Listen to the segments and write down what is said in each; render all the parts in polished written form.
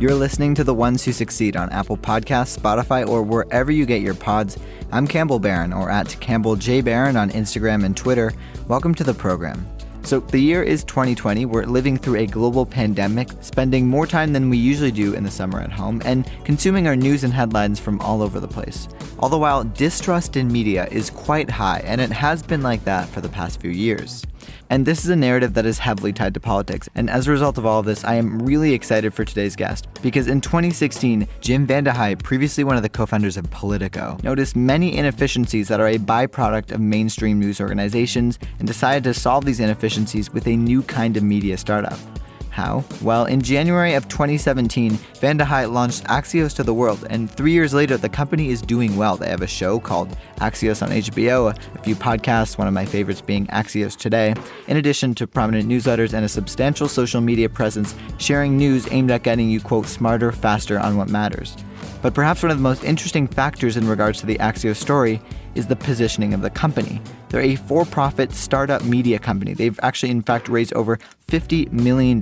You're listening to The Ones Who Succeed on Apple Podcasts, Spotify, or wherever you get your pods. I'm Campbell Barron, or at Campbell J. Barron on Instagram and Twitter. Welcome to the program. So the year is 2020. We're living through a global pandemic, spending more time than we usually do in the summer at home, and consuming our news and headlines from all over the place. All the while, distrust in media is quite high, and it has been like that for the past few years. And this is a narrative that is heavily tied to politics. And as a result of all of this, I am really excited for today's guest, because in 2016, Jim VandeHei, previously one of the co-founders of Politico, noticed many inefficiencies that are a byproduct of mainstream news organizations and decided to solve these inefficiencies with a new kind of media startup. How? Well, in January of 2017, VandeHei launched Axios to the world, and 3 years later, the company is doing well. They have a show called Axios on HBO, a few podcasts, one of my favorites being Axios Today, in addition to prominent newsletters and a substantial social media presence, sharing news aimed at getting you, quote, smarter, faster on what matters. But perhaps one of the most interesting factors in regards to the Axios story is the positioning of the company. They're a for-profit startup media company. They've actually, in fact, raised over $50 million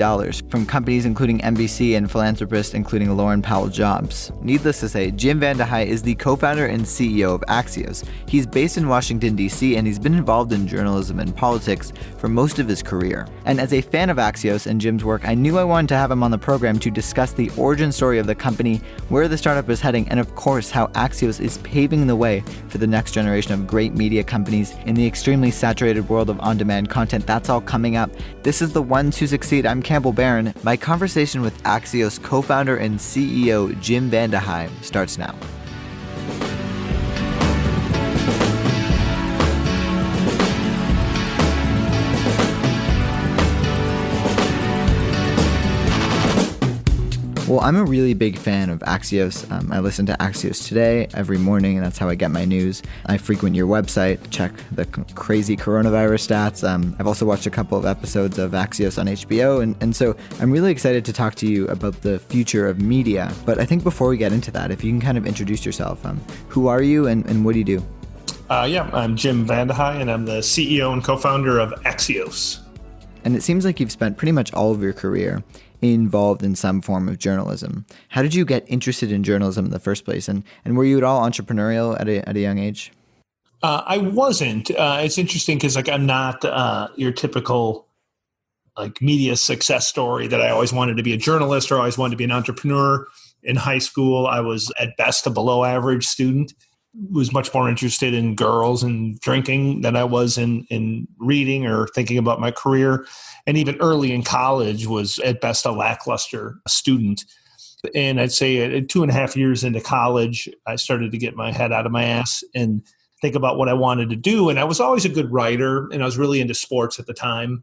from companies including NBC and philanthropists including Lauren Powell Jobs. Needless to say, Jim VandeHei is the co-founder and CEO of Axios. He's based in Washington, D.C., and he's been involved in journalism and politics for most of his career. And as a fan of Axios and Jim's work, I knew I wanted to have him on the program to discuss the origin story of the company, where the startup is heading, and of course, how Axios is paving the way for the next generation of great media companies in the extremely saturated world of on-demand content. That's all coming up. This is The Ones Who Succeed. I'm Campbell Barron. My conversation with Axios co-founder and CEO Jim VandeHei starts now. Well, I'm a really big fan of Axios. I listen to Axios Today every morning, and that's how I get my news. I frequent your website, check the crazy coronavirus stats. I've also watched a couple of episodes of Axios on HBO, and so I'm really excited to talk to you about the future of media. But I think before we get into that, if you can kind of introduce yourself, who are you and what do you do? I'm Jim VandeHei, and I'm the CEO and co-founder of Axios. And it seems like you've spent pretty much all of your career involved in some form of journalism. How did you get interested in journalism in the first place? And were you at all entrepreneurial at a young age? I wasn't. It's interesting because I'm not your typical media success story that I always wanted to be a journalist or always wanted to be an entrepreneur. In high school, I was at best a below average student. Was much more interested in girls and drinking than I was in reading or thinking about my career. And even early in college was at best a lackluster student. And I'd say at 2.5 years into college, I started to get my head out of my ass and think about what I wanted to do. And I was always a good writer, and I was really into sports at the time.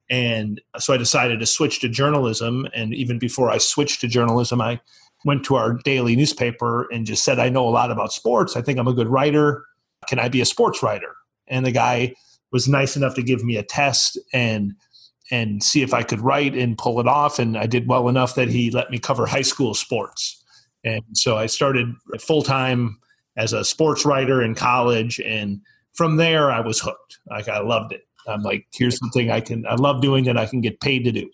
And so I decided to switch to journalism. And even before I switched to journalism, I went to our daily newspaper and just said, I know a lot about sports. I think I'm a good writer. Can I be a sports writer? And the guy was nice enough to give me a test and see if I could write and pull it off. And I did well enough that he let me cover high school sports. And so I started full-time as a sports writer in college. And from there, I was hooked. I loved it. I'm like, here's something I love doing that I can get paid to do.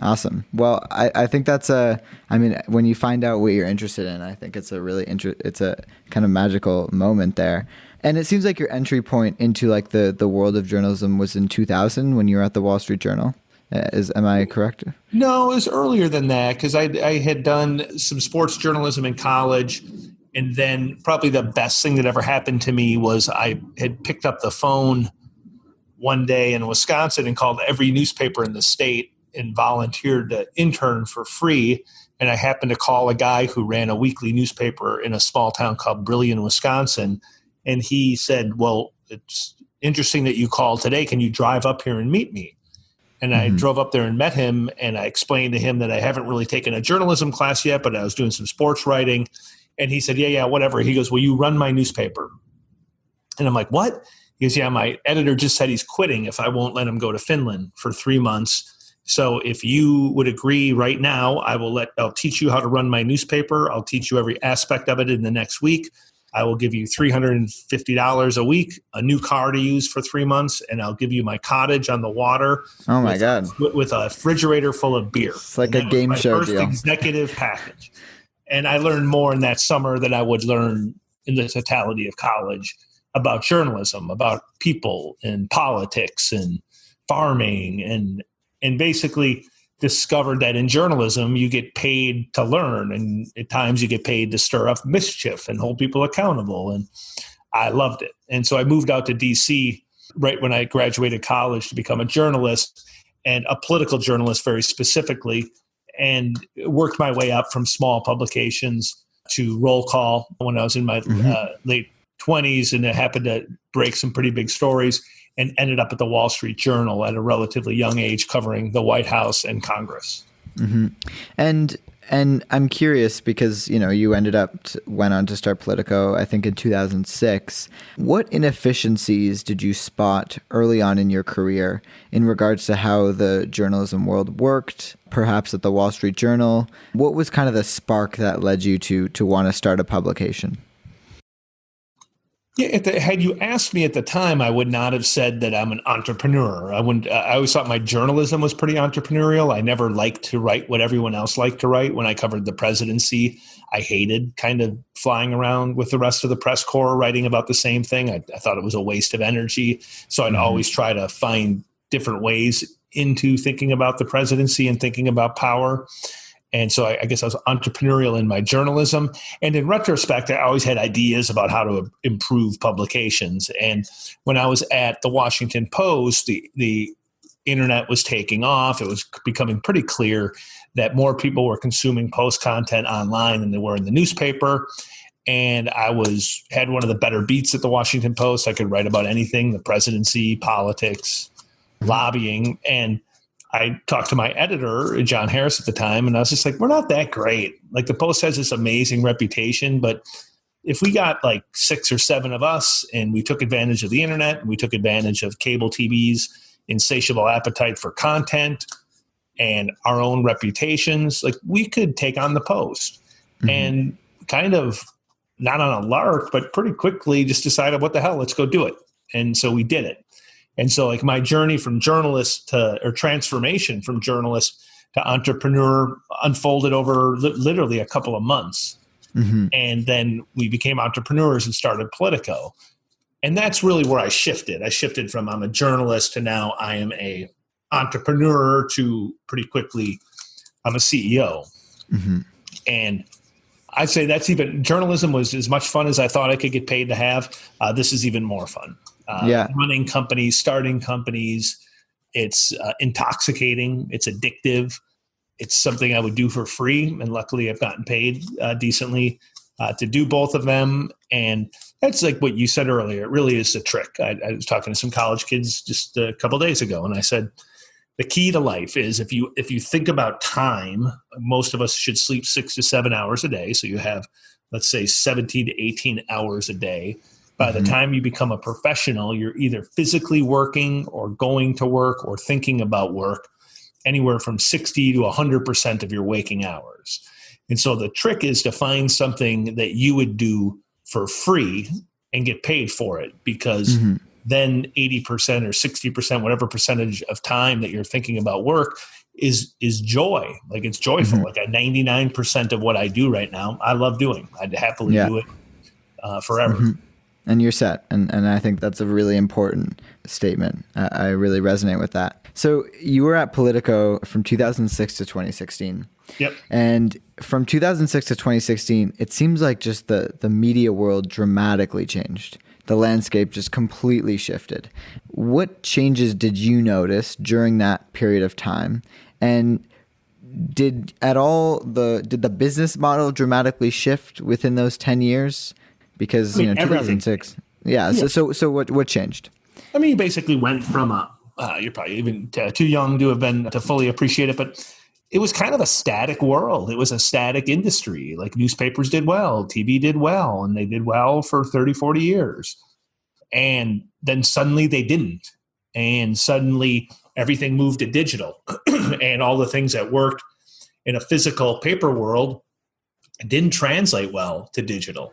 Awesome. Well, I think that's when you find out what you're interested in, I think it's a really it's a kind of magical moment there. And it seems like your entry point into the world of journalism was in 2000 when you were at the Wall Street Journal. Am I correct? No, it was earlier than that because I had done some sports journalism in college. And then probably the best thing that ever happened to me was I had picked up the phone one day in Wisconsin and called every newspaper in the state and volunteered to intern for free. And I happened to call a guy who ran a weekly newspaper in a small town called Brillion, Wisconsin. And he said, well, it's interesting that you called today. Can you drive up here and meet me? And I drove up there and met him. And I explained to him that I haven't really taken a journalism class yet, but I was doing some sports writing. And he said, yeah, whatever. He goes, will you run my newspaper? And I'm like, what? He goes, yeah, my editor just said he's quitting if I won't let him go to Finland for 3 months. So if you would agree right now, I'll teach you how to run my newspaper. I'll teach you every aspect of it in the next week. I will give you $350 a week, a new car to use for 3 months, and I'll give you my cottage on the water. Oh my God. With a refrigerator full of beer. It's like a game show deal. First executive package. And I learned more in that summer than I would learn in the totality of college about journalism, about people and politics and farming, and basically discovered that in journalism, you get paid to learn, and at times you get paid to stir up mischief and hold people accountable. And I loved it. And so I moved out to DC right when I graduated college to become a journalist, and a political journalist very specifically, and worked my way up from small publications to Roll Call when I was in my late 20s, and I happened to break some pretty big stories, and ended up at the Wall Street Journal at a relatively young age, covering the White House and Congress. Mm-hmm. And I'm curious because, you went on to start Politico, I think in 2006. What inefficiencies did you spot early on in your career in regards to how the journalism world worked, perhaps at the Wall Street Journal? What was kind of the spark that led you to want to start a publication? Yeah, had you asked me at the time, I would not have said that I'm an entrepreneur. I wouldn't. I always thought my journalism was pretty entrepreneurial. I never liked to write what everyone else liked to write. When I covered the presidency, I hated kind of flying around with the rest of the press corps writing about the same thing. I thought it was a waste of energy. So I'd always try to find different ways into thinking about the presidency and thinking about power. And so I guess I was entrepreneurial in my journalism. And in retrospect, I always had ideas about how to improve publications. And when I was at the Washington Post, the internet was taking off. It was becoming pretty clear that more people were consuming Post content online than they were in the newspaper. And I had one of the better beats at the Washington Post. I could write about anything, the presidency, politics, lobbying. And I talked to my editor, John Harris at the time, and I was just like, we're not that great. Like, the Post has this amazing reputation, but if we got like 6 or 7 of us and we took advantage of the internet, and we took advantage of cable TV's insatiable appetite for content and our own reputations, like, we could take on the Post. And kind of not on a lark, but pretty quickly just decided, what the hell, let's go do it. And so we did it. And so, like, my journey from journalist or transformation from journalist to entrepreneur unfolded over literally a couple of months. And then we became entrepreneurs and started Politico. And that's really where I shifted. I shifted from I'm a journalist to now I am a entrepreneur to pretty quickly I'm a CEO. And I'd say journalism was as much fun as I thought I could get paid to have. This is even more fun. Running companies, starting companies, it's intoxicating, it's addictive, it's something I would do for free, and luckily I've gotten paid decently to do both of them. And that's like what you said earlier, it really is the trick. I was talking to some college kids just a couple days ago, and I said, the key to life is if you think about time, most of us should sleep 6 to 7 hours a day, so you have, let's say, 17 to 18 hours a day. By the time you become a professional, you're either physically working or going to work or thinking about work anywhere from 60 to 100% of your waking hours. And so the trick is to find something that you would do for free and get paid for it, because then 80% or 60%, whatever percentage of time that you're thinking about work is joy. Like, it's joyful. Like, 99% of what I do right now, I love doing. I'd happily do it forever. And you're set. And I think that's a really important statement. I really resonate with that. So you were at Politico from 2006 to 2016. Yep. And from 2006 to 2016, it seems like just the media world dramatically changed. The landscape just completely shifted. What changes did you notice during that period of time? And did the business model dramatically shift within those 10 years? Because 2006. Yeah. So what changed? I mean, you basically went from you're probably even too young to fully appreciate it, but it was kind of a static world. It was a static industry. Like, newspapers did well, TV did well, and they did well for 30, 40 years. And then suddenly they didn't. And suddenly everything moved to digital. And all the things that worked in a physical paper world didn't translate well to digital.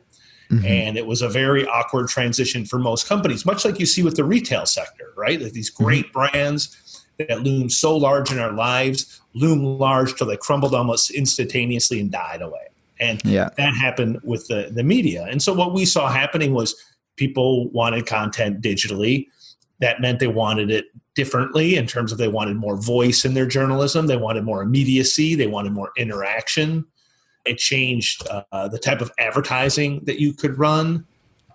And it was a very awkward transition for most companies, much like you see with the retail sector, right? Like these great brands that loom so large in our lives, loom large till they crumbled almost instantaneously and died away. And that happened with the media. And so what we saw happening was people wanted content digitally. That meant they wanted it differently in terms of they wanted more voice in their journalism. They wanted more immediacy. They wanted more interaction. It changed the type of advertising that you could run.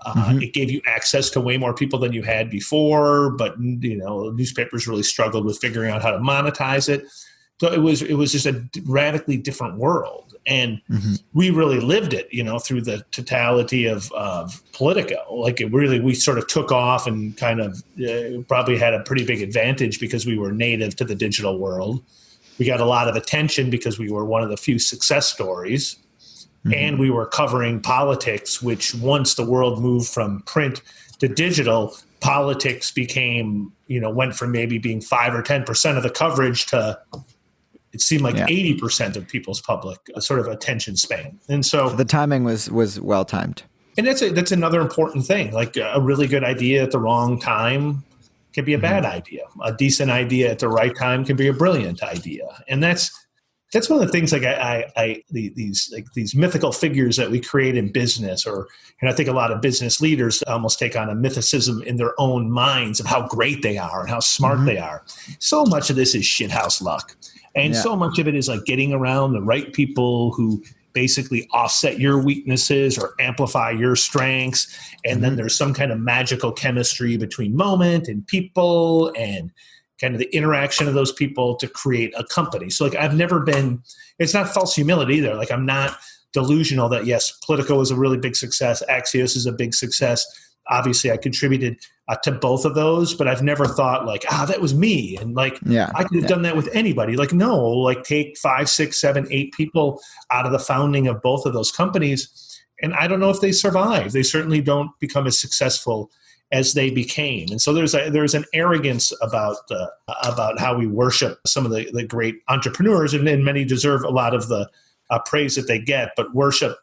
It gave you access to way more people than you had before, but newspapers really struggled with figuring out how to monetize it. So it was just a radically different world, and we really lived it, through the totality of Politico. Like we sort of took off and kind of probably had a pretty big advantage because we were native to the digital world. We got a lot of attention because we were one of the few success stories. And we were covering politics, which once the world moved from print to digital, politics became, went from maybe being 5 or 10% of the coverage to it seemed like 80% of people's public sort of attention span. And so the timing was well timed. And that's another important thing. Like a really good idea at the wrong time can be a bad idea. A decent idea at the right time can be a brilliant idea. And that's one of the things these mythical figures that we create in business, and I think a lot of business leaders almost take on a mythicism in their own minds of how great they are and how smart they are. So much of this is shithouse luck. And so much of it is like getting around the right people who basically offset your weaknesses or amplify your strengths. And then there's some kind of magical chemistry between moment and people and kind of the interaction of those people to create a company. So like it's not false humility either. Like I'm not delusional that yes, Politico is a really big success. Axios is a big success. Obviously I contributed to both of those, but I've never thought like, that was me. And like, I could have done that with anybody. Like, no, like take 5, 6, 7, 8 people out of the founding of both of those companies. And I don't know if they survive. They certainly don't become as successful as they became. And so there's an arrogance about how we worship some of the great entrepreneurs, and many deserve a lot of the praise that they get, but worship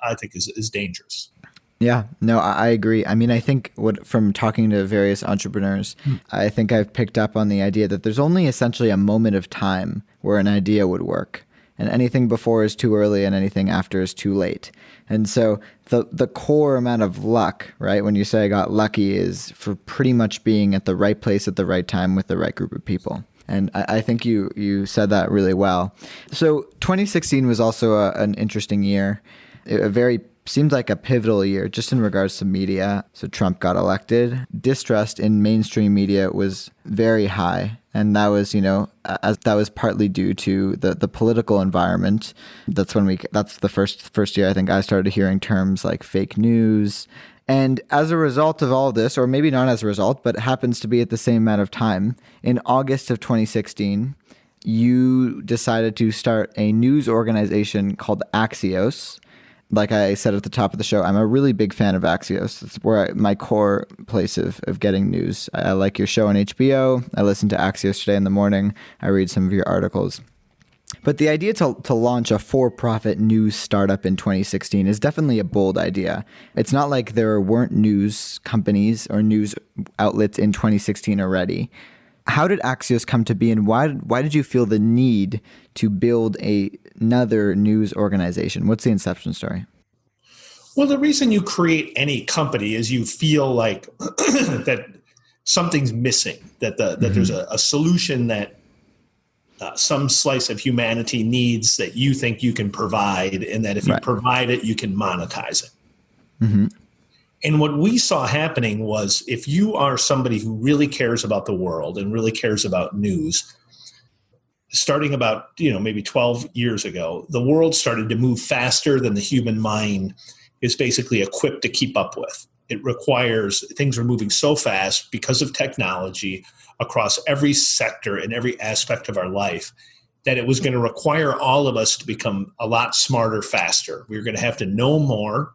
I think is dangerous. Yeah, no, I agree. I mean, I think from talking to various entrepreneurs, I think I've picked up on the idea that there's only essentially a moment of time where an idea would work. And anything before is too early and anything after is too late. And so the core amount of luck, right, when you say I got lucky, is for pretty much being at the right place at the right time with the right group of people. And I think you said that really well. So 2016 was also an interesting year, seemed like a pivotal year just in regards to media. So Trump got elected. Distrust in mainstream media was very high. And that was, that was partly due to the political environment. That's the first year I think I started hearing terms like fake news. And as a result of all of this, or maybe not as a result, but it happens to be at the same amount of time, in August of 2016, you decided to start a news organization called Axios. Like I said at the top of the show, I'm a really big fan of Axios. It's my core place of getting news. I like your show on HBO. I listen to Axios today in the morning. I read some of your articles. But the idea to launch a for-profit news startup in 2016 is definitely a bold idea. It's not like there weren't news companies or news outlets in 2016 already. How did Axios come to be, and why did you feel the need to build another news organization? What's the inception story? Well, the reason you create any company is you feel like that something's missing, that there's a solution that some slice of humanity needs that you think you can provide, and that if you provide it, you can monetize it. Mm-hmm. And what we saw happening was if you are somebody who really cares about the world and really cares about news, starting about maybe 12 years ago, the world started to move faster than the human mind is basically equipped to keep up with. It requires, things are moving so fast because of technology across every sector and every aspect of our life that it was going to require all of us to become a lot smarter faster. We were going to have to know more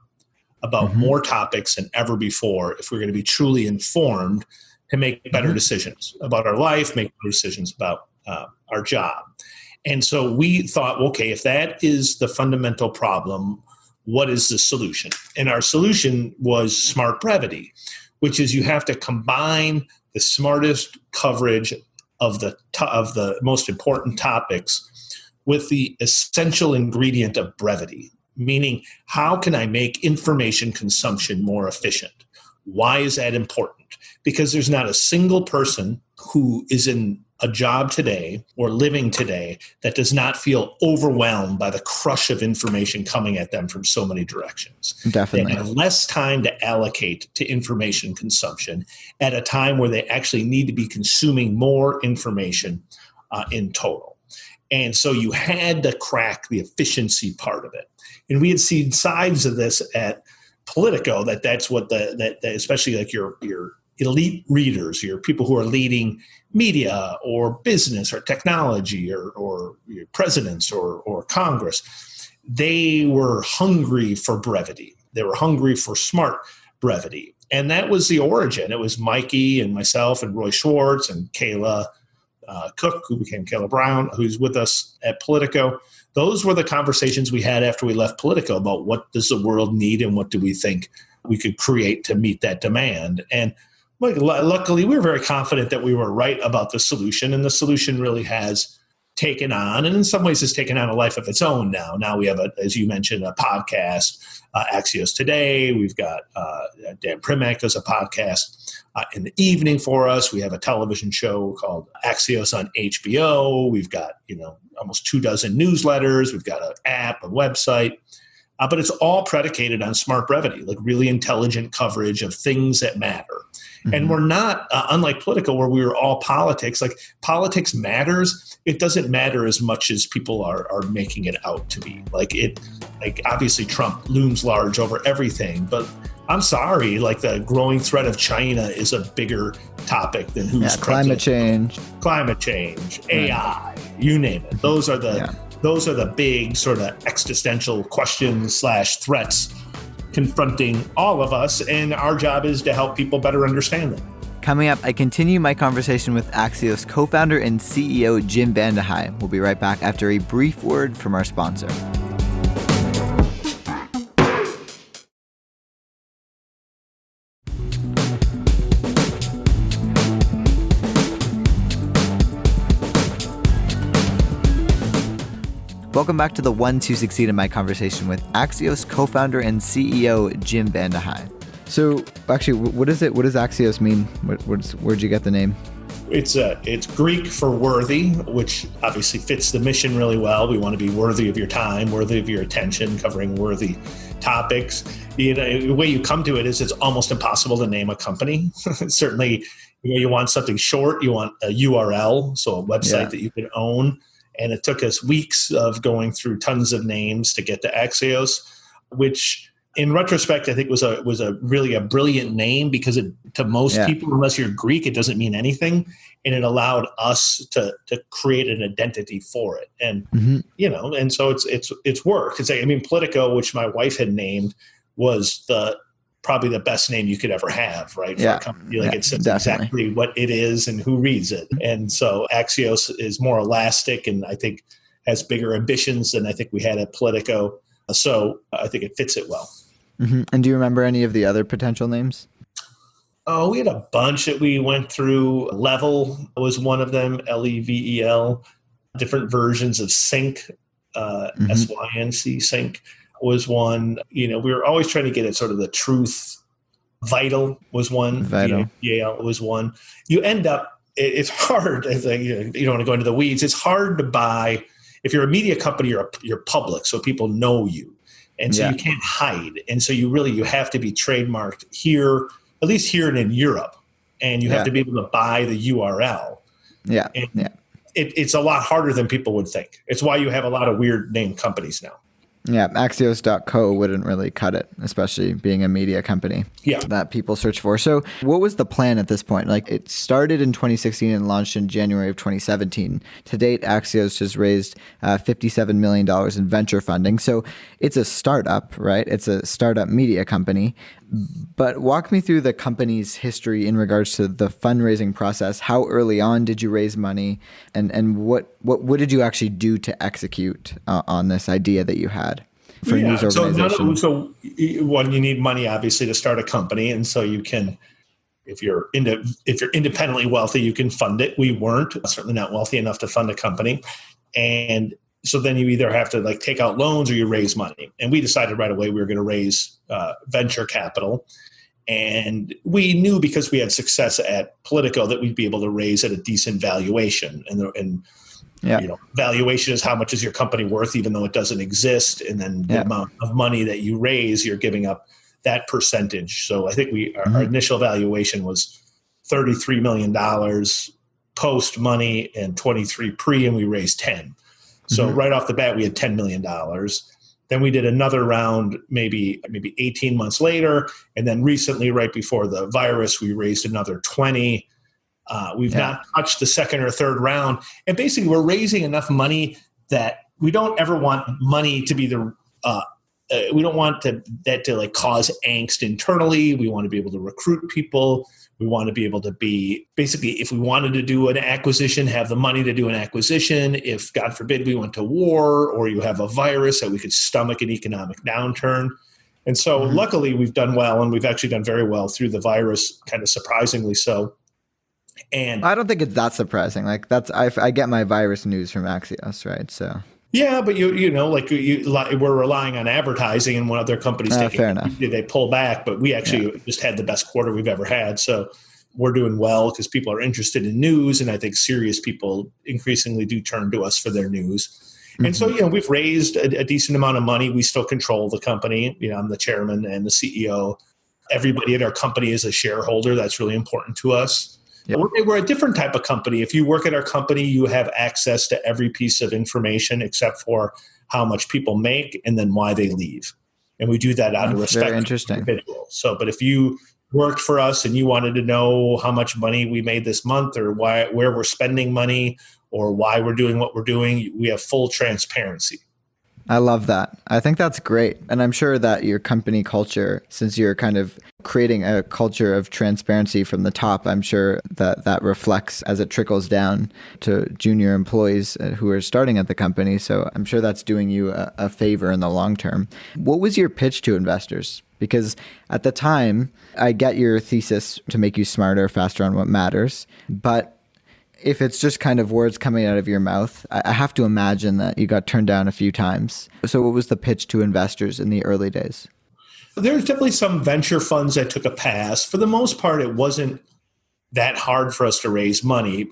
about more topics than ever before if we're going to be truly informed to make better decisions about our life, make better decisions about our job. And so we thought, okay, if that is the fundamental problem, what is the solution? And our solution was smart brevity, which is you have to combine the smartest coverage of the most important topics with the essential ingredient of brevity, meaning how can I make information consumption more efficient? Why is that important? Because there's not a single person who is in a job today or living today that does not feel overwhelmed by the crush of information coming at them from so many directions. Definitely. They have less time to allocate to information consumption at a time where they actually need to be consuming more information in total. And so you had to crack the efficiency part of it. And we had seen sides of this at Politico that's what that especially like your elite readers, your people who are leading media or business or technology or your presidents or Congress, they were hungry for brevity. They were hungry for smart brevity. And that was the origin. It was Mikey and myself and Roy Schwartz and Kayla Cook, who became Kayla Brown, who's with us at Politico. Those were the conversations we had after we left Politico about what does the world need and what do we think we could create to meet that demand. And luckily, we were very confident that we were right about the solution, and the solution really has taken on, and in some ways has taken on a life of its own now. Now we have, as you mentioned, a podcast, Axios Today. We've got Dan Primack does a podcast in the evening for us. We have a television show called Axios on HBO. We've got almost 24 newsletters. We've got an app, a website. But it's all predicated on smart brevity, like really intelligent coverage of things that matter. Mm-hmm. And we're not, unlike Politico, where we were all politics, like politics matters. It doesn't matter as much as people are making it out to be. Like obviously Trump looms large over everything, but I'm sorry, like the growing threat of China is a bigger topic than who's climate change, AI, you name it. Those are the big sort of existential questions / threats confronting all of us, and our job is to help people better understand them. Coming up, I continue my conversation with Axios co-founder and CEO Jim VandeHei. We'll be right back after a brief word from our sponsor. Welcome back to the One to Succeed in my conversation with Axios co-founder and CEO Jim VandeHei. So, actually, what is it? What does Axios mean? Where'd you get the name? It's Greek for worthy, which obviously fits the mission really well. We want to be worthy of your time, worthy of your attention, covering worthy topics. The way you come to it is it's almost impossible to name a company. Certainly, you want something short. You want a URL, so a website that you can own. And it took us weeks of going through tons of names to get to Axios, which in retrospect, I think was a really a brilliant name because to most people, unless you're Greek, it doesn't mean anything. And it allowed us to create an identity for it. And, and so it's work. Politico, which my wife had named, was probably the best name you could ever have, right? For a company. It says exactly what it is and who reads it. And so Axios is more elastic and I think has bigger ambitions than I think we had at Politico. So I think it fits it well. Mm-hmm. And do you remember any of the other potential names? Oh, we had a bunch that we went through. Level was one of them, Level. Different versions of Sync, SYNC, Sync was one. We were always trying to get at sort of the truth. Vital was one. Vital. VAL was one. You end up, it's hard. You don't want to go into the weeds. It's hard to buy. If you're a media company, you're public, so people know you. And so you can't hide. And so you have to be trademarked here, at least here and in Europe. And you have to be able to buy the URL. Yeah. It's a lot harder than people would think. It's why you have a lot of weird name companies now. Yeah, Axios.co wouldn't really cut it, especially being a media company that people search for. So what was the plan at this point? Like it started in 2016 and launched in January of 2017. To date, Axios has raised $57 million in venture funding. So it's a startup, right? It's a startup media company. But walk me through the company's history in regards to the fundraising process. How early on did you raise money? And what did you actually do to execute on this idea that you had? for news organizations? So one, you need money obviously to start a company, and so you can, if you're independently wealthy, you can fund it. We weren't certainly not wealthy enough to fund a company, and so then you either have to like take out loans or you raise money. And we decided right away we were going to raise venture capital. And we knew because we had success at Politico that we'd be able to raise at a decent valuation. And valuation is how much is your company worth, even though it doesn't exist. And then the amount of money that you raise, you're giving up that percentage. So I think our initial valuation was $33 million post money and 23 pre, and we raised 10. So right off the bat, we had $10 million. Then we did another round, maybe 18 months later. And then recently, right before the virus, we raised another 20. We've not touched the second or third round. And basically, we're raising enough money that we don't ever want money to be we don't want that to like cause angst internally. We want to be able to recruit people. We want to be able to be, basically, if we wanted to do an acquisition, have the money to do an acquisition. If, God forbid, we went to war or you have a virus, that we could stomach an economic downturn. And so luckily we've done well, and we've actually done very well through the virus, kind of surprisingly so. And I don't think it's that surprising. Like I get my virus news from Axios, right? So yeah, but we're relying on advertising, and when other companies fair enough. They pull back, but we actually just had the best quarter we've ever had. So we're doing well because people are interested in news, and I think serious people increasingly do turn to us for their news. And so, we've raised a decent amount of money. We still control the company. I'm the chairman and the CEO. Everybody at our company is a shareholder. That's really important to us. Yep. We're a different type of company. If you work at our company, you have access to every piece of information except for how much people make and then why they leave. And we do that out of respect for individuals. So, but if you worked for us and you wanted to know how much money we made this month or where we're spending money or why we're doing what we're doing, we have full transparency. I love that. I think that's great. And I'm sure that your company culture, since you're kind of creating a culture of transparency from the top, I'm sure that reflects as it trickles down to junior employees who are starting at the company. So I'm sure that's doing you a favor in the long term. What was your pitch to investors? Because at the time, I get your thesis to make you smarter, faster on what matters. But if it's just kind of words coming out of your mouth, I have to imagine that you got turned down a few times. So what was the pitch to investors in the early days? There's definitely some venture funds that took a pass. For the most part, it wasn't that hard for us to raise money,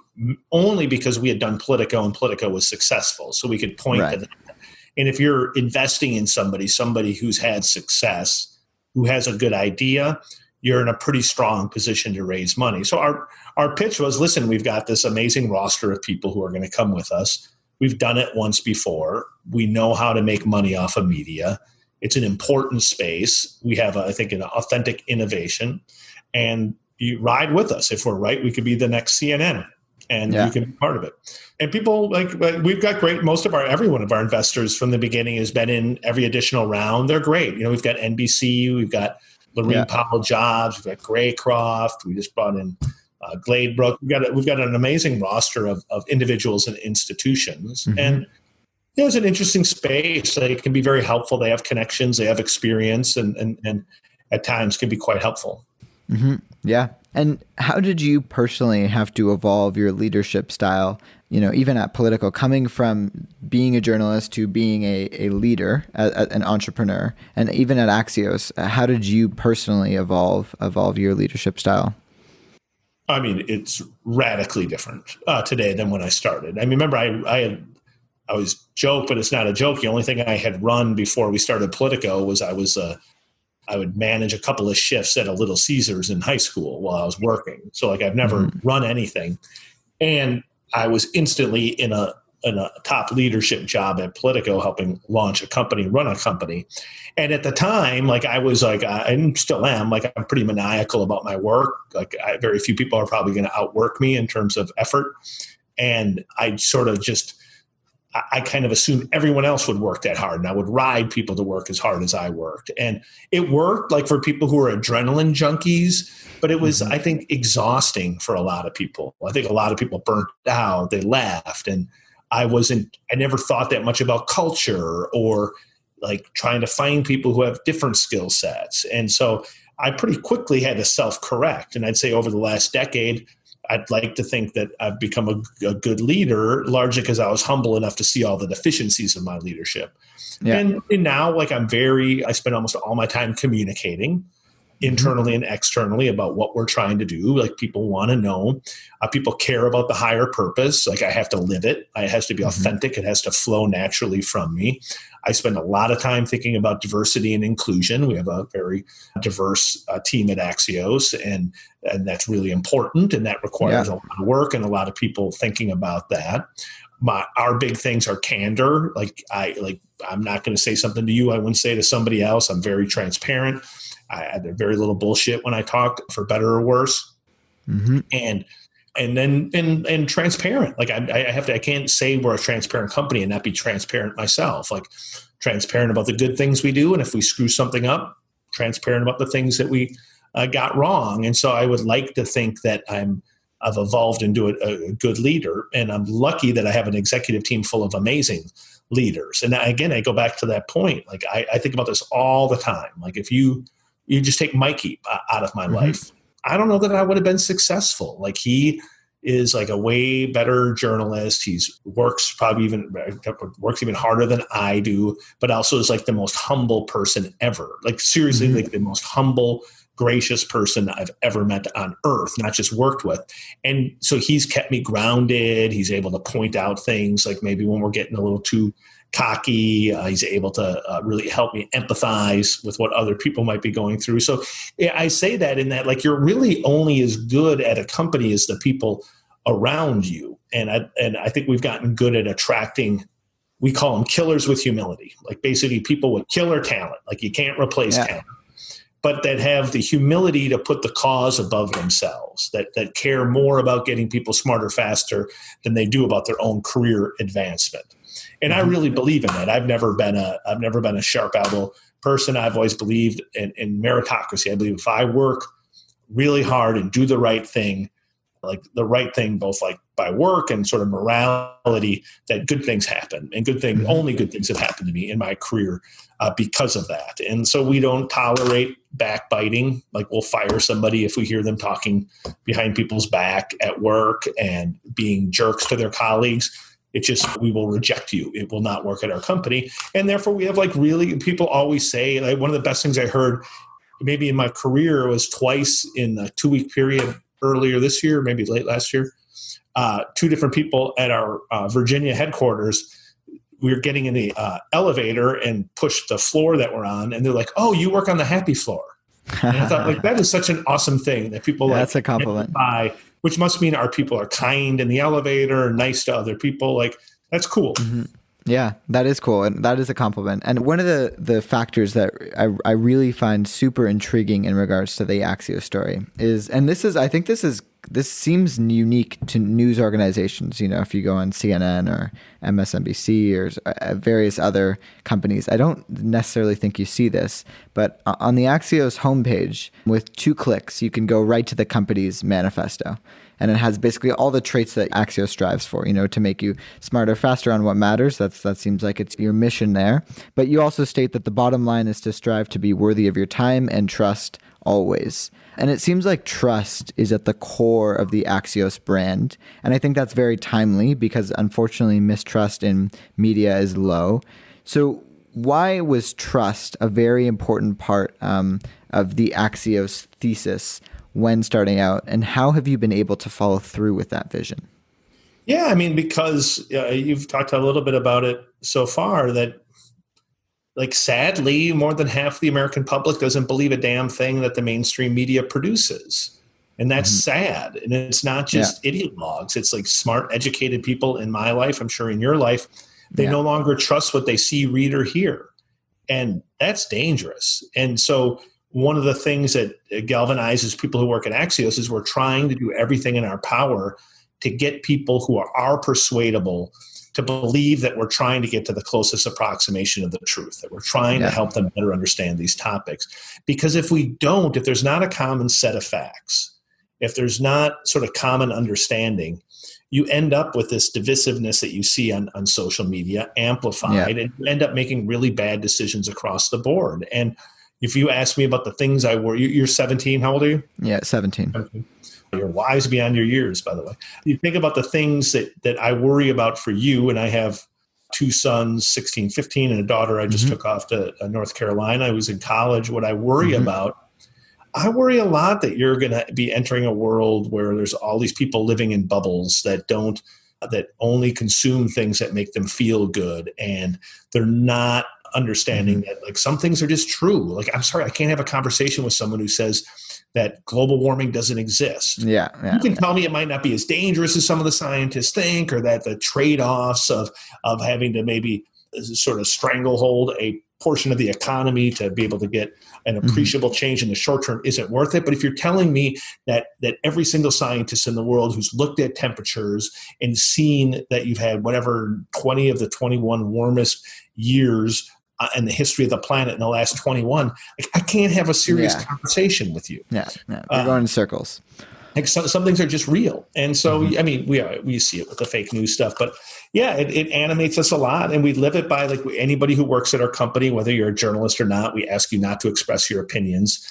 only because we had done Politico and Politico was successful. So we could point to that. And if you're investing in somebody who's had success, who has a good idea, you're in a pretty strong position to raise money. So our pitch was, listen, we've got this amazing roster of people who are going to come with us. We've done it once before. We know how to make money off of media. It's an important space. We have, I think, an authentic innovation. And you ride with us. If we're right, we could be the next CNN. And you can be part of it. And people we've got great, every one of our investors from the beginning has been in every additional round. They're great. We've got NBC, we've got Lorene Powell Jobs, we've got Graycroft, we just brought in Gladebrook. We've got an amazing roster of individuals and institutions. And it's an interesting space. They can be very helpful. They have connections, they have experience, and at times can be quite helpful. Yeah. And how did you personally have to evolve your leadership style, even at Politico, coming from being a journalist to being a leader, an entrepreneur, and even at Axios? How did you personally evolve your leadership style? I mean, it's radically different today than when I started. I mean, remember, I always joke, but it's not a joke. The only thing I had run before we started Politico was I would manage a couple of shifts at a Little Caesars in high school while I was working. So I've never run anything. And I was instantly in a top leadership job at Politico, helping launch a company, run a company. And at the time, I still am, I'm pretty maniacal about my work. Very few people are probably going to outwork me in terms of effort. And I sort of I kind of assumed everyone else would work that hard, and I would ride people to work as hard as I worked. And it worked for people who are adrenaline junkies, but it was, I think, exhausting for a lot of people. I think a lot of people burnt out, they left, and I never thought that much about culture or like trying to find people who have different skill sets. And so I pretty quickly had to self-correct. And I'd say over the last decade, I'd like to think that I've become a good leader, largely because I was humble enough to see all the deficiencies of my leadership. Yeah. And now, like, I spend almost all my time communicating internally and externally about what we're trying to do. Like, people want to know, people care about the higher purpose. Like, I have to live it. It has to be authentic. It has to flow naturally from me. I spend a lot of time thinking about diversity and inclusion. We have a very diverse team at Axios, and that's really important. And that requires a lot of work and a lot of people thinking about that. Our big things are candor. I'm not going to say something to you I wouldn't say to somebody else. I'm very transparent. I had very little bullshit when I talk, for better or worse. And then transparent. Like, I can't say we're a transparent company and not be transparent myself. Like, transparent about the good things we do, and if we screw something up, transparent about the things that we got wrong. And so I would like to think that I've evolved into a good leader, and I'm lucky that I have an executive team full of amazing leaders. And again, I go back to that point. Like, I think about this all the time. Like, if you just take Mikey out of my life, I don't know that I would have been successful. Like, he is like a way better journalist. Works even harder than I do, but also is like the most humble person ever. Like, seriously, like the most humble, gracious person I've ever met on earth, not just worked with. And so he's kept me grounded. He's able to point out things like maybe when we're getting a little too cocky. He's able to really help me empathize with what other people might be going through. So I say that in that, like, you're really only as good at a company as the people around you. And I think we've gotten good at attracting, we call them killers with humility, like basically people with killer talent. Like, you can't replace talent, but that have the humility to put the cause above themselves, that care more about getting people smarter faster than they do about their own career advancement. And I really believe in that. I've never been a sharp elbow person. I've always believed in meritocracy. I believe if I work really hard and do the right thing, like the right thing, both like by work and sort of morality, that good things happen, and only good things have happened to me in my career because of that. And so we don't tolerate backbiting. Like, we'll fire somebody if we hear them talking behind people's back at work and being jerks to their colleagues. It's just, we will reject you. It will not work at our company. And therefore we have, like, really, people always say, like, one of the best things I heard maybe in my career was twice in a 2-week period earlier this year, maybe late last year, 2 different people at our Virginia headquarters, we were getting in the elevator and pushed the floor that we're on. And they're like, "Oh, you work on the happy floor." And I thought, like, that is such an awesome thing that people that's a compliment. Which must mean our people are kind in the elevator, nice to other people. Like, that's cool. Yeah, that is cool. And that is a compliment. And one of the factors that I really find super intriguing in regards to the Axios story is, and this seems unique to news organizations. You know, if you go on CNN or MSNBC or various other companies, I don't necessarily think you see this, but on the Axios homepage, with 2 clicks, you can go right to the company's manifesto. And it has basically all the traits that Axios strives for, you know, to make you smarter, faster on what matters. That seems like it's your mission there. But you also state that the bottom line is to strive to be worthy of your time and trust always. And it seems like trust is at the core of the Axios brand. And I think that's very timely because, unfortunately, mistrust in media is low. So why was trust a very important part of the Axios thesis when starting out, and how have you been able to follow through with that vision? Yeah, I mean, because you've talked a little bit about it so far, that, like, sadly, more than half the American public doesn't believe a damn thing that the mainstream media produces. And that's sad. And it's not just ideologues. It's like smart, educated people in my life, I'm sure in your life, they no longer trust what they see, read, or hear. And that's dangerous. And so one of the things that galvanizes people who work at Axios is we're trying to do everything in our power to get people who are persuadable to believe that we're trying to get to the closest approximation of the truth, that we're trying to help them better understand these topics. Because if we don't, if there's not a common set of facts, if there's not sort of common understanding, you end up with this divisiveness that you see on social media amplified, and you end up making really bad decisions across the board. And if you ask me about the things I worry, you're 17, how old are you? Yeah, 17. Okay. You're wise beyond your years, by the way. You think about the things that I worry about for you, and I have two sons, 16, 15, and a daughter I just took off to North Carolina. I was in college. What I worry about, I worry a lot that you're going to be entering a world where there's all these people living in bubbles that only consume things that make them feel good, and they're not understanding that like some things are just true. Like, I'm sorry, I can't have a conversation with someone who says that global warming doesn't exist. You can tell me it might not be as dangerous as some of the scientists think, or that the trade-offs of having to maybe sort of stranglehold a portion of the economy to be able to get an appreciable change in the short term isn't worth it. But if you're telling me that every single scientist in the world who's looked at temperatures and seen that you've had whatever 20 of the 21 warmest years in the history of the planet in the last 21, I can't have a serious conversation with you. You're going in circles. Like some things are just real. And so, I mean, we see it with the fake news stuff, but it animates us a lot, and we live it by like anybody who works at our company, whether you're a journalist or not. We ask you not to express your opinions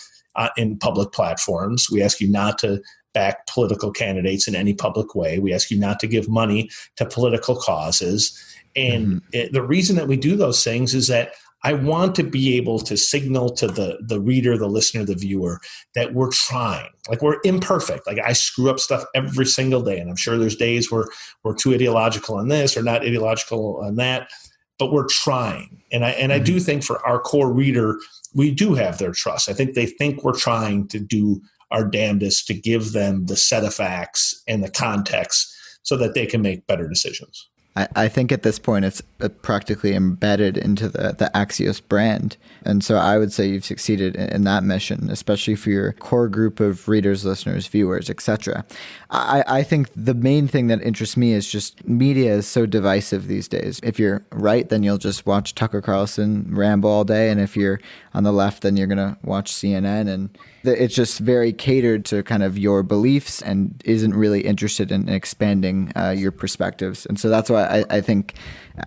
in public platforms. We ask you not to back political candidates in any public way. We ask you not to give money to political causes. And the reason that we do those things is that I want to be able to signal to the reader, the listener, the viewer that we're trying. Like, we're imperfect. Like, I screw up stuff every single day. And I'm sure there's days where we're too ideological on this or not ideological on that, but we're trying. And I do think for our core reader, we do have their trust. I think they think we're trying to do our damnedest to give them the set of facts and the context so that they can make better decisions. I think at this point it's practically embedded into the Axios brand. And so I would say you've succeeded in that mission, especially for your core group of readers, listeners, viewers, etc. I think the main thing that interests me is just media is so divisive these days. If you're right, then you'll just watch Tucker Carlson ramble all day. And if you're on the left, then you're going to watch CNN. And it's just very catered to kind of your beliefs and isn't really interested in expanding your perspectives. And so that's why I think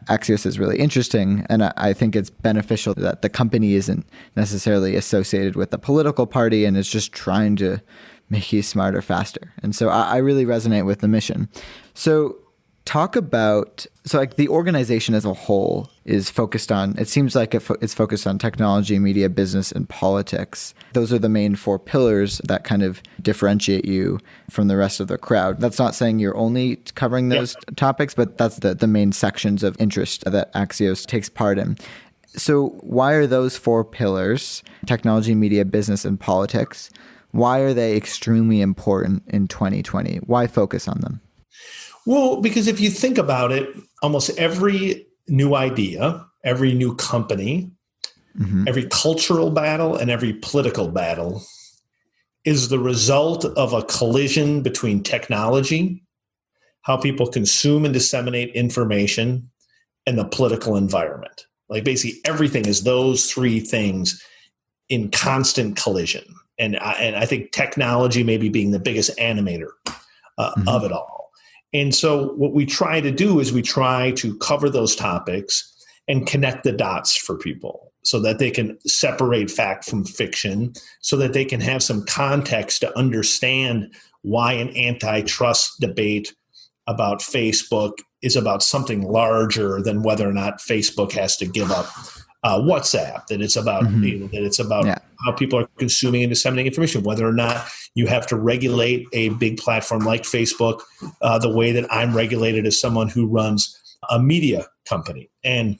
Axios is really interesting. And I think it's beneficial that the company isn't necessarily associated with the political party and is just trying to make you smarter, faster. And so I really resonate with the mission. So talk about, like the organization as a whole is focused on, it seems like it's focused on technology, media, business, and politics. Those are the main four pillars that kind of differentiate you from the rest of the crowd. That's not saying you're only covering those topics, but that's the main sections of interest that Axios takes part in. So why are those four pillars, technology, media, business, and politics, why are they extremely important in 2020? Why focus on them? Well, because if you think about it, almost every new idea, every new company, every cultural battle, and every political battle is the result of a collision between technology, how people consume and disseminate information, and the political environment. Like, basically everything is those three things in constant collision. And I think technology maybe being the biggest animator of it all. And so what we try to do is we try to cover those topics and connect the dots for people so that they can separate fact from fiction, so that they can have some context to understand why an antitrust debate about Facebook is about something larger than whether or not Facebook has to give up WhatsApp, that it's about how people are consuming and disseminating information, whether or not you have to regulate a big platform like Facebook the way that I'm regulated as someone who runs a media company. And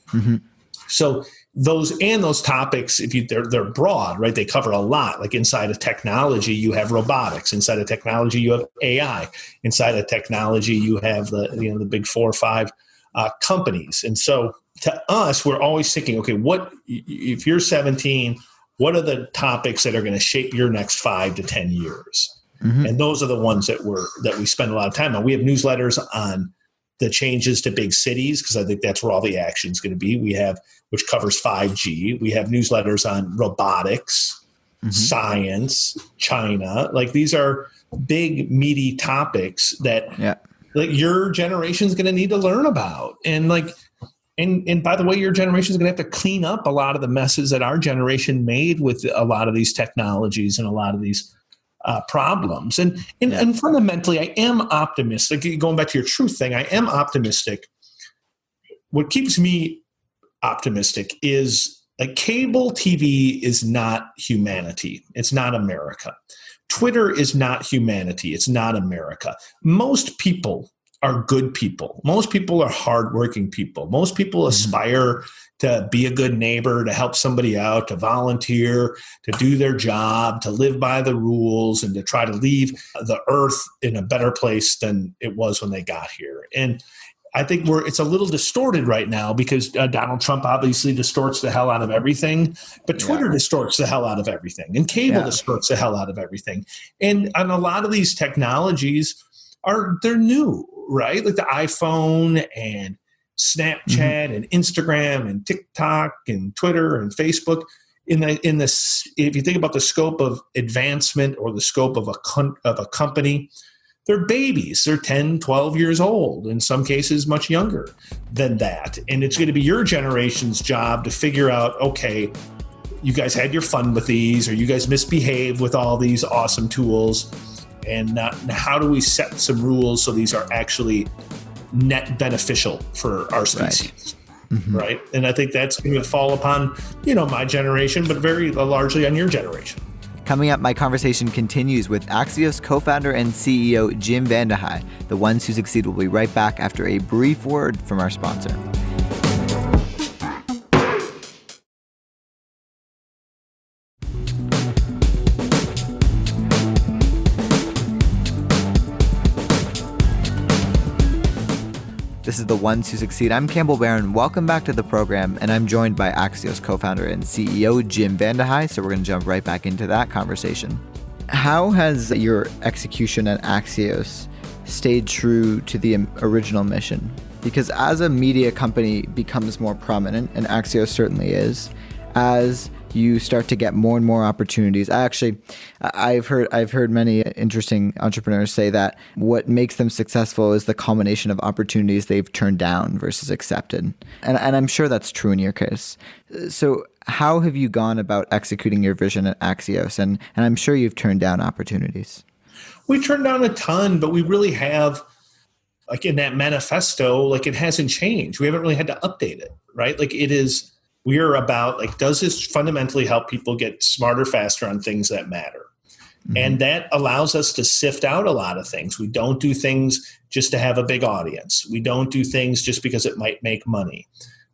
so those topics, they're broad, right? They cover a lot. Like, inside of technology, you have robotics. Inside of technology, you have AI. Inside of technology, you have the big 4 or 5 companies. And so to us, we're always thinking, okay, if you're 17, what are the topics that are going to shape your next 5 to 10 years? And those are the ones that we spend a lot of time on. We have newsletters on the changes to big cities, because I think that's where all the action is going to be. Which covers 5G. We have newsletters on robotics, science, China. Like, these are big, meaty topics that that your generation's going to need to learn about. And by the way, your generation is going to have to clean up a lot of the messes that our generation made with a lot of these technologies and a lot of these problems. And fundamentally, I am optimistic. Going back to your truth thing, I am optimistic. What keeps me optimistic is cable TV is not humanity. It's not America. Twitter is not humanity. It's not America. Most people are good people. Most people are hardworking people. Most people aspire to be a good neighbor, to help somebody out, to volunteer, to do their job, to live by the rules, and to try to leave the earth in a better place than it was when they got here. And I think it's a little distorted right now because Donald Trump obviously distorts the hell out of everything, but Twitter distorts the hell out of everything, and cable distorts the hell out of everything. And a lot of these technologies they're new, right? Like the iPhone and Snapchat and Instagram and TikTok and Twitter and Facebook. If you think about the scope of advancement or the scope of a company, they're babies. They're 10, 12 years old, in some cases much younger than that. And it's going to be your generation's job to figure out, okay, you guys had your fun with these, or you guys misbehaved with all these awesome tools. And how do we set some rules so these are actually net beneficial for our species? Right. And I think that's going to fall upon, my generation, but very largely on your generation. Coming up, my conversation continues with Axios co-founder and CEO Jim VandeHei. The Ones Who Succeed will be right back after a brief word from our sponsor. This is The Ones Who Succeed. I'm Campbell Barron. Welcome back to the program, and I'm joined by Axios co-founder and CEO Jim VandeHei, so we're going to jump right back into that conversation. How has your execution at Axios stayed true to the original mission? Because as a media company becomes more prominent, and Axios certainly is, as you start to get more and more opportunities. I've heard many interesting entrepreneurs say that what makes them successful is the combination of opportunities they've turned down versus accepted. And I'm sure that's true in your case. So how have you gone about executing your vision at Axios? And I'm sure you've turned down opportunities. We turned down a ton, but we really have, in that manifesto, it hasn't changed. We haven't really had to update it, right? We are about, does this fundamentally help people get smarter, faster on things that matter? And that allows us to sift out a lot of things. We don't do things just to have a big audience. We don't do things just because it might make money.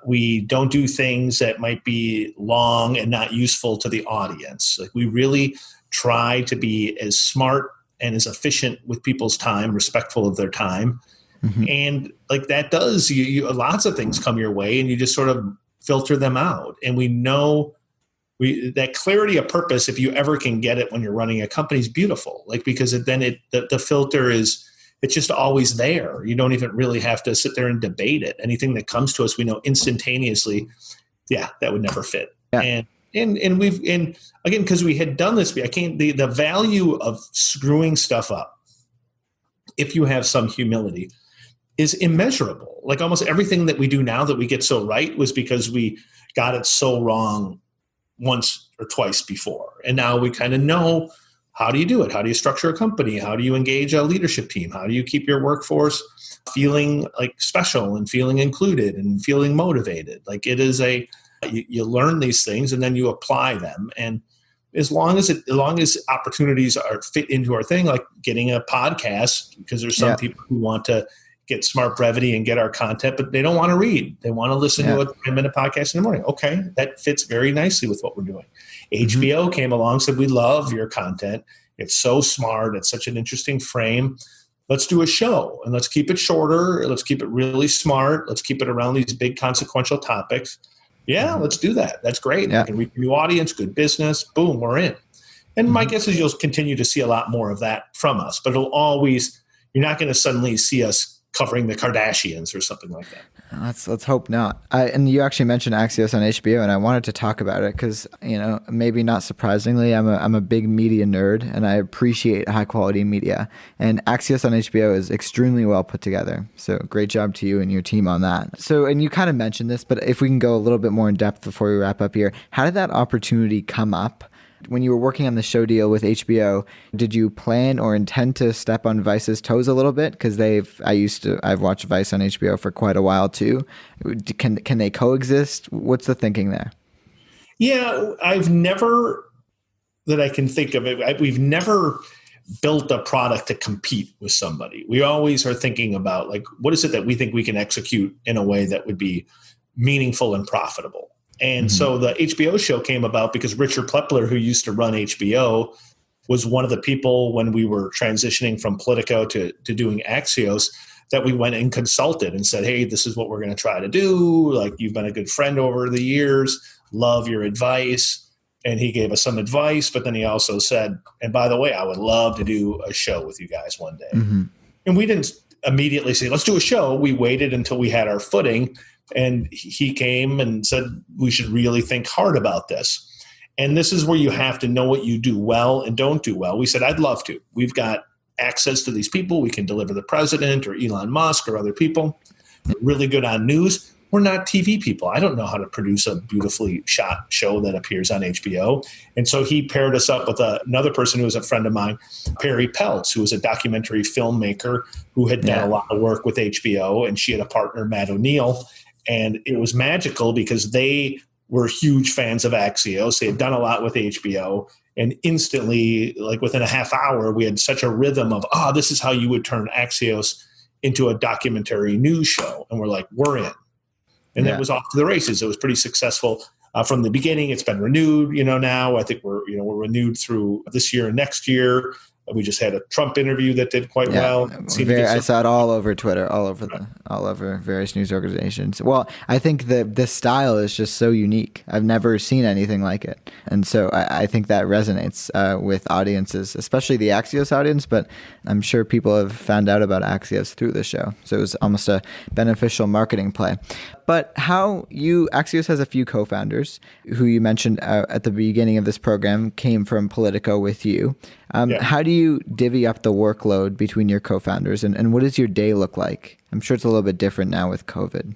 We don't do things that might be long and not useful to the audience. We really try to be as smart and as efficient with people's time, respectful of their time. And that does, lots of things come your way, and you just sort of filter them out. And we know that clarity of purpose, if you ever can get it when you're running a company, is beautiful. Because the filter it's just always there. You don't even really have to sit there and debate it. Anything that comes to us, we know instantaneously, that would never fit. Yeah. And again, because we had done this, the value of screwing stuff up, if you have some humility, is immeasurable. Almost everything that we do now that we get so right was because we got it so wrong once or twice before. And now we kind of know, how do you do it? How do you structure a company? How do you engage a leadership team? How do you keep your workforce feeling special and feeling included and feeling motivated? It is you learn these things and then you apply them. And as long as opportunities are fit into our thing, like getting a podcast, because there's some people who want to get smart brevity and get our content, but they don't want to read. They want to listen to a 10-minute podcast in the morning. Okay, that fits very nicely with what we're doing. HBO came along, said, we love your content. It's so smart. It's such an interesting frame. Let's do a show, and let's keep it shorter. Let's keep it really smart. Let's keep it around these big consequential topics. Yeah, let's do that. That's great. We can reach a new audience, good business. Boom, we're in. And my guess is you'll continue to see a lot more of that from us, but you're not going to suddenly see us covering the Kardashians or something like that. Let's hope not. And you actually mentioned Axios on HBO, and I wanted to talk about it because, maybe not surprisingly, I'm a big media nerd, and I appreciate high quality media. And Axios on HBO is extremely well put together. So great job to you and your team on that. So, and you kind of mentioned this, but if we can go a little bit more in depth before we wrap up here, how did that opportunity come up? When you were working on the show deal with HBO, did you plan or intend to step on Vice's toes a little bit? Because I've watched Vice on HBO for quite a while too. Can they coexist? What's the thinking there? Yeah, I've never, that I can think of it, we've never built a product to compete with somebody. We always are thinking about, like, what is it that we think we can execute in a way that would be meaningful and profitable? And so the HBO show came about because Richard Plepler, who used to run HBO, was one of the people when we were transitioning from Politico to doing Axios that we went and consulted and said, hey, this is what we're going to try to do. Like, you've been a good friend over the years. Love your advice. And he gave us some advice, but then he also said, and by the way, I would love to do a show with you guys one day. And we didn't immediately say, let's do a show. We waited until we had our footing. And he came and said, we should really think hard about this. And this is where you have to know what you do well and don't do well. We said, I'd love to. We've got access to these people. We can deliver the president or Elon Musk or other people. We're really good on news. We're not TV people. I don't know how to produce a beautifully shot show that appears on HBO. And so he paired us up with another person who was a friend of mine, Perry Peltz, who was a documentary filmmaker who had done a lot of work with HBO. And she had a partner, Matt O'Neill. And it was magical because they were huge fans of Axios. They had done a lot with HBO. And instantly, like within a half hour, we had such a rhythm of, this is how you would turn Axios into a documentary news show. And we're like, we're in. And that was off to the races. It was pretty successful from the beginning. It's been renewed, now. I think we're renewed through this year and next year. We just had a Trump interview that did quite well. I saw it all over Twitter, all over various news organizations. Well, I think the style is just so unique. I've never seen anything like it. And so I think that resonates with audiences, especially the Axios audience, but I'm sure people have found out about Axios through the show. So it was almost a beneficial marketing play. But Axios has a few co-founders who you mentioned at the beginning of this program came from Politico with you. How do you divvy up the workload between your co-founders and what does your day look like? I'm sure it's a little bit different now with COVID.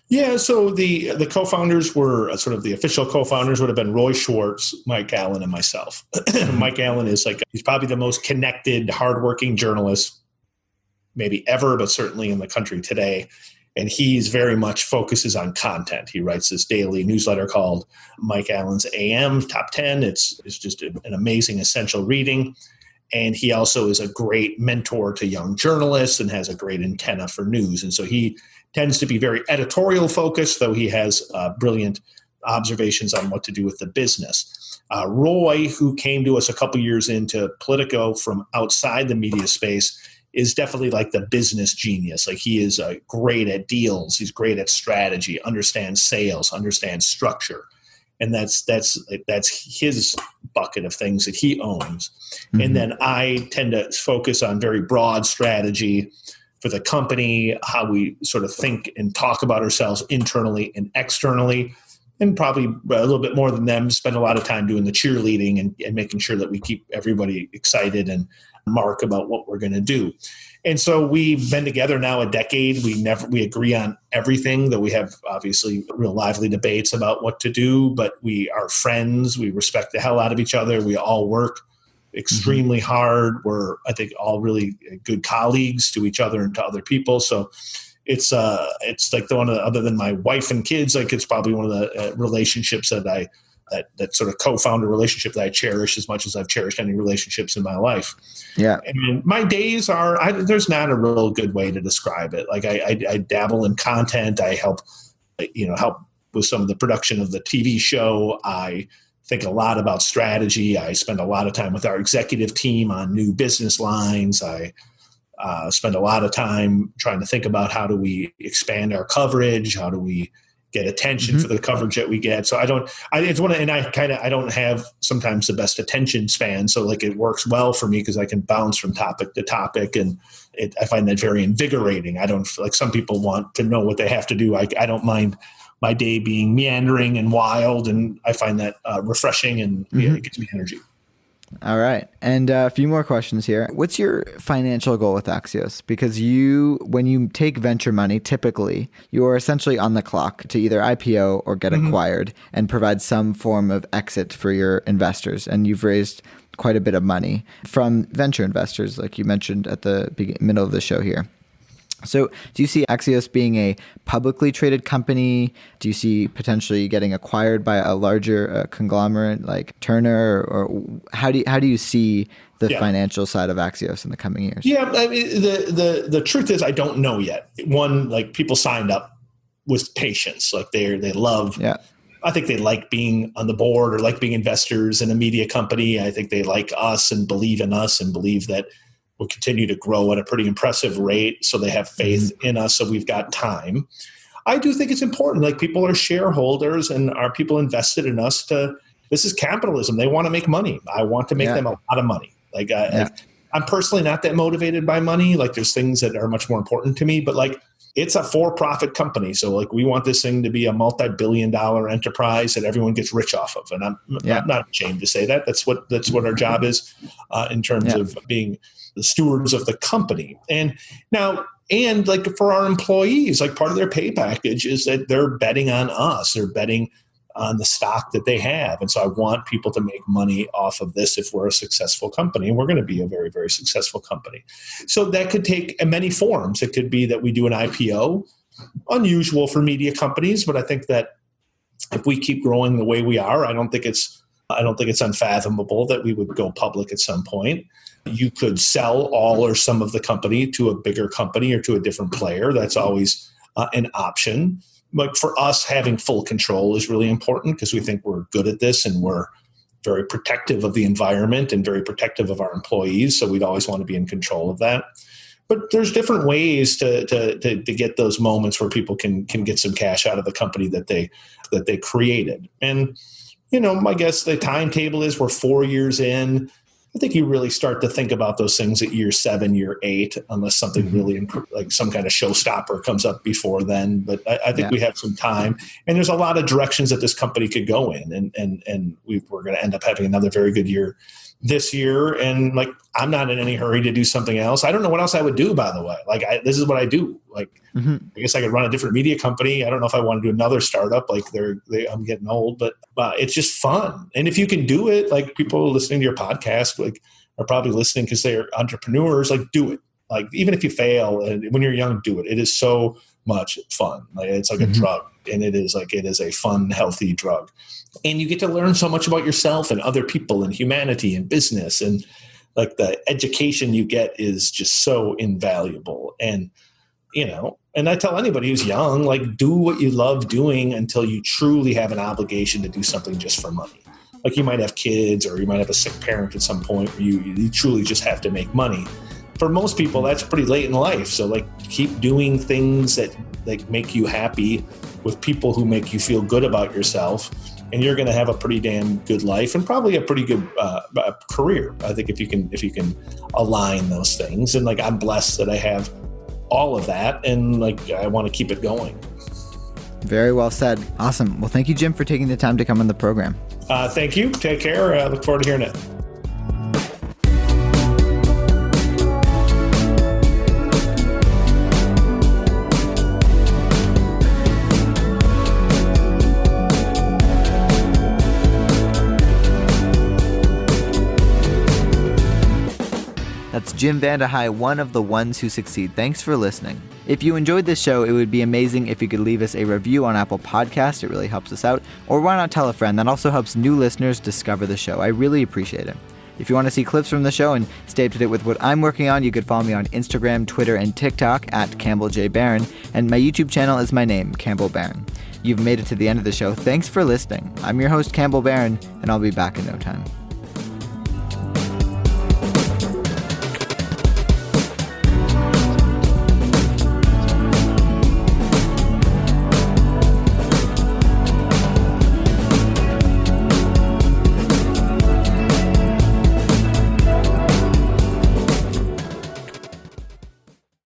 Yeah, so the co-founders were sort of the official co-founders would have been Roy Schwartz, Mike Allen, and myself. Mike Allen is he's probably the most connected, hardworking journalist maybe ever, but certainly in the country today. And he's very much focuses on content. He writes this daily newsletter called Mike Allen's AM Top 10. It's just an amazing, essential reading. And he also is a great mentor to young journalists and has a great antenna for news. And so he tends to be very editorial focused, though he has brilliant observations on what to do with the business. Roy, who came to us a couple years into Politico from outside the media space, is definitely like the business genius. Like he is great at deals. He's great at strategy, understands sales, understands structure. And that's his bucket of things that he owns. Mm-hmm. And then I tend to focus on very broad strategy for the company, how we sort of think and talk about ourselves internally and externally, and probably a little bit more than them, spend a lot of time doing the cheerleading and making sure that we keep everybody excited and mark about what we're going to do. And so we've been together now a decade. We agree on everything, though we have obviously real lively debates about what to do, but we are friends. We respect the hell out of each other. We all work extremely hard. We're, I think, all really good colleagues to each other and to other people. So it's like the one other than my wife and kids, like it's probably one of the relationships that that sort of co-founder relationship that I cherish as much as I've cherished any relationships in my life. Yeah. And my days there's not a real good way to describe it. Like I dabble in content. I help with some of the production of the TV show. I think a lot about strategy. I spend a lot of time with our executive team on new business lines. I spend a lot of time trying to think about how do we expand our coverage? How do we get attention for the coverage that we get. So I don't have sometimes the best attention span. So like it works well for me because I can bounce from topic to topic, and I find that very invigorating. I don't like some people want to know what they have to do. I don't mind my day being meandering and wild, and I find that refreshing, and it gives me energy. All right. And a few more questions here. What's your financial goal with Axios? Because when you take venture money, typically you're essentially on the clock to either IPO or get acquired and provide some form of exit for your investors. And you've raised quite a bit of money from venture investors, like you mentioned at the middle of the show here. So do you see Axios being a publicly traded company? Do you see potentially getting acquired by a larger conglomerate like Turner? Or how do you see the financial side of Axios in the coming years? Yeah, I mean, the truth is I don't know yet. One, like people signed up with patience. Like they love I think they like being on the board or like being investors in a media company. I think they like us and believe in us and believe that we'll continue to grow at a pretty impressive rate. So they have faith in us. So we've got time. I do think it's important. Like people are shareholders and are people invested in us this is capitalism. They want to make money. I want to make them a lot of money. Like I'm personally not that motivated by money. Like there's things that are much more important to me, but like it's a for-profit company. So like we want this thing to be a multi-billion-dollar enterprise that everyone gets rich off of. And I'm not ashamed to say that. That's what our job is in terms of being the stewards of the company. And like for our employees, like part of their pay package is that they're betting on us. They're betting on the stock that they have. And so I want people to make money off of this if we're a successful company. And we're going to be a very, very successful company. So that could take many forms. It could be that we do an IPO, unusual for media companies, but I think that if we keep growing the way we are, I don't think it's unfathomable that we would go public at some point. You could sell all or some of the company to a bigger company or to a different player. That's always an option. Like for us, having full control is really important because we think we're good at this and we're very protective of the environment and very protective of our employees. So we'd always want to be in control of that. But there's different ways to get those moments where people can get some cash out of the company that they created. And my guess the timetable is we're 4 years in. I think you really start to think about those things at year 7, year 8, unless something really like some kind of showstopper comes up before then. But I think we have some time, and there's a lot of directions that this company could go in, and we're going to end up having another very good year this year. And like, I'm not in any hurry to do something else. I don't know what else I would do, by the way. Like this is what I do. Like, I guess I could run a different media company. I don't know if I want to do another startup. Like I'm getting old, but it's just fun. And if you can do it, like people listening to your podcast, like are probably listening because they're entrepreneurs, like do it. Like even if you fail and when you're young, do it. It is so much fun. Like it's like a drug, and it is a fun, healthy drug. And you get to learn so much about yourself and other people and humanity and business. And like the education you get is just so invaluable. And, and I tell anybody who's young, like do what you love doing until you truly have an obligation to do something just for money. Like you might have kids or you might have a sick parent at some point where you truly just have to make money. For most people, that's pretty late in life. So like keep doing things that like make you happy with people who make you feel good about yourself. And you're going to have a pretty damn good life and probably a pretty good career. I think if you can align those things. And like I'm blessed that I have all of that, and like I want to keep it going. Very well said. Awesome. Well, thank you, Jim, for taking the time to come on the program. Thank you. Take care. I look forward to hearing it. That's Jim VandeHei, one of the ones who succeed. Thanks for listening. If you enjoyed this show, it would be amazing if you could leave us a review on Apple Podcasts. It really helps us out. Or why not tell a friend? That also helps new listeners discover the show. I really appreciate it. If you want to see clips from the show and stay up to date with what I'm working on, you could follow me on Instagram, Twitter, and TikTok at Campbell J. Barron. And my YouTube channel is my name, Campbell Barron. You've made it to the end of the show. Thanks for listening. I'm your host, Campbell Barron, and I'll be back in no time.